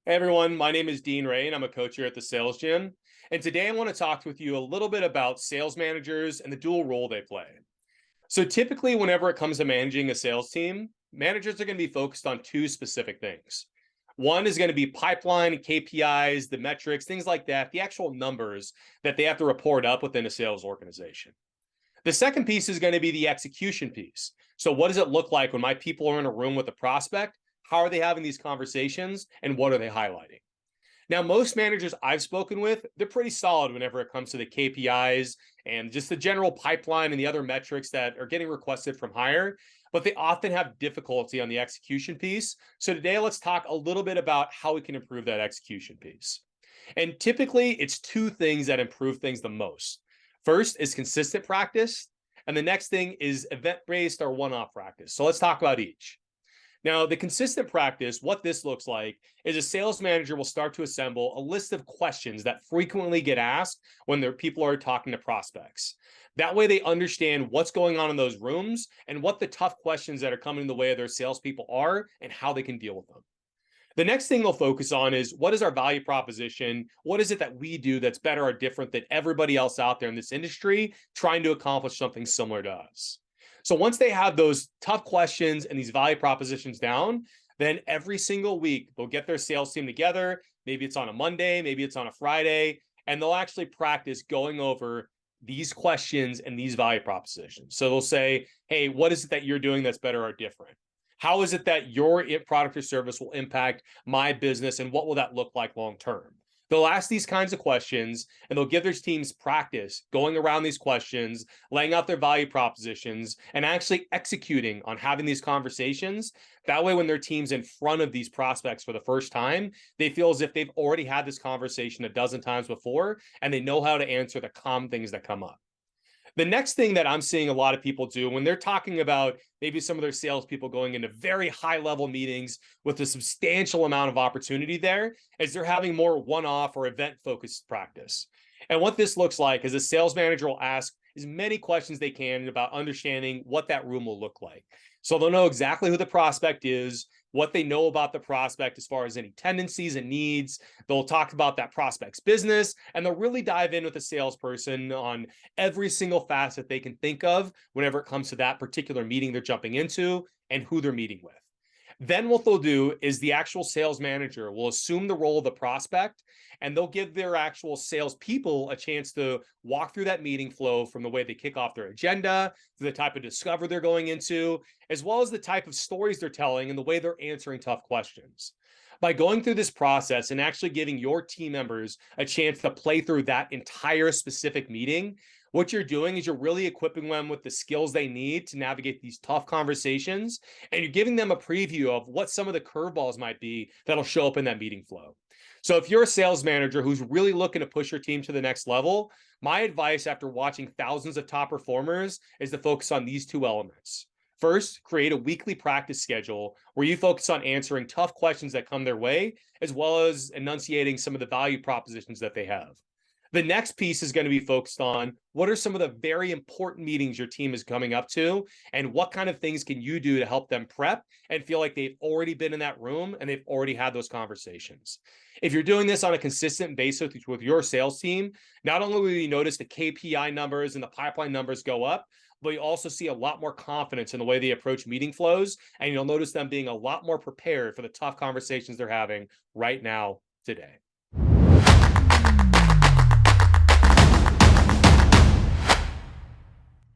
Hey everyone, my name is Dean Ray and I'm a coach here at the Sales Gym. And today I want to talk with you a little bit about sales managers and the dual role they play. So typically, whenever it comes to managing a sales team, managers are going to be focused on two specific things. One is going to be pipeline, KPIs, the metrics, things like that, the actual numbers that they have to report up within a sales organization. The second piece is going to be the execution piece. So what does it look like when my people are in a room with a prospect? How are they having these conversations and what are they highlighting? Now, most managers I've spoken with, they're pretty solid whenever it comes to the KPIs and just the general pipeline and the other metrics that are getting requested from hire, but they often have difficulty on the execution piece. So today, let's talk a little bit about how we can improve that execution piece. And typically, it's two things that improve things the most. First is consistent practice, and the next thing is event-based or one-off practice. So let's talk about each. Now, the consistent practice, what this looks like is a sales manager will start to assemble a list of questions that frequently get asked when their people are talking to prospects. That way, they understand what's going on in those rooms and what the tough questions that are coming in the way of their salespeople are and how they can deal with them. The next thing they'll focus on is what is our value proposition? What is it that we do that's better or different than everybody else out there in this industry trying to accomplish something similar to us? So once they have those tough questions and these value propositions down, then every single week they'll get their sales team together. Maybe it's on a Monday, maybe it's on a Friday, and they'll actually practice going over these questions and these value propositions. So they'll say, hey, what is it that you're doing that's better or different? How is it that your product or service will impact my business and what will that look like long term? They'll ask these kinds of questions and they'll give their teams practice going around these questions, laying out their value propositions, and actually executing on having these conversations. That way, when their team's in front of these prospects for the first time, they feel as if they've already had this conversation a dozen times before and they know how to answer the common things that come up. The next thing that I'm seeing a lot of people do when they're talking about maybe some of their salespeople going into very high level meetings with a substantial amount of opportunity there is they're having more one off or event focused practice. And what this looks like is a sales manager will ask as many questions they can about understanding what that room will look like. So they'll know exactly who the prospect is, what they know about the prospect as far as any tendencies and needs. They'll talk about that prospect's business, and they'll really dive in with a salesperson on every single facet they can think of whenever it comes to that particular meeting they're jumping into and who they're meeting with. Then what they'll do is the actual sales manager will assume the role of the prospect and they'll give their actual salespeople a chance to walk through that meeting flow from the way they kick off their agenda to the type of discover they're going into, as well as the type of stories they're telling and the way they're answering tough questions. By going through this process and actually giving your team members a chance to play through that entire specific meeting, what you're doing is you're really equipping them with the skills they need to navigate these tough conversations, and you're giving them a preview of what some of the curveballs might be that'll show up in that meeting flow. So if you're a sales manager who's really looking to push your team to the next level, my advice after watching thousands of top performers is to focus on these two elements. First, create a weekly practice schedule where you focus on answering tough questions that come their way, as well as enunciating some of the value propositions that they have. The next piece is going to be focused on what are some of the very important meetings your team is coming up to, and what kind of things can you do to help them prep and feel like they've already been in that room and they've already had those conversations. If you're doing this on a consistent basis with your sales team, not only will you notice the KPI numbers and the pipeline numbers go up, but you also see a lot more confidence in the way they approach meeting flows, and you'll notice them being a lot more prepared for the tough conversations they're having right now today.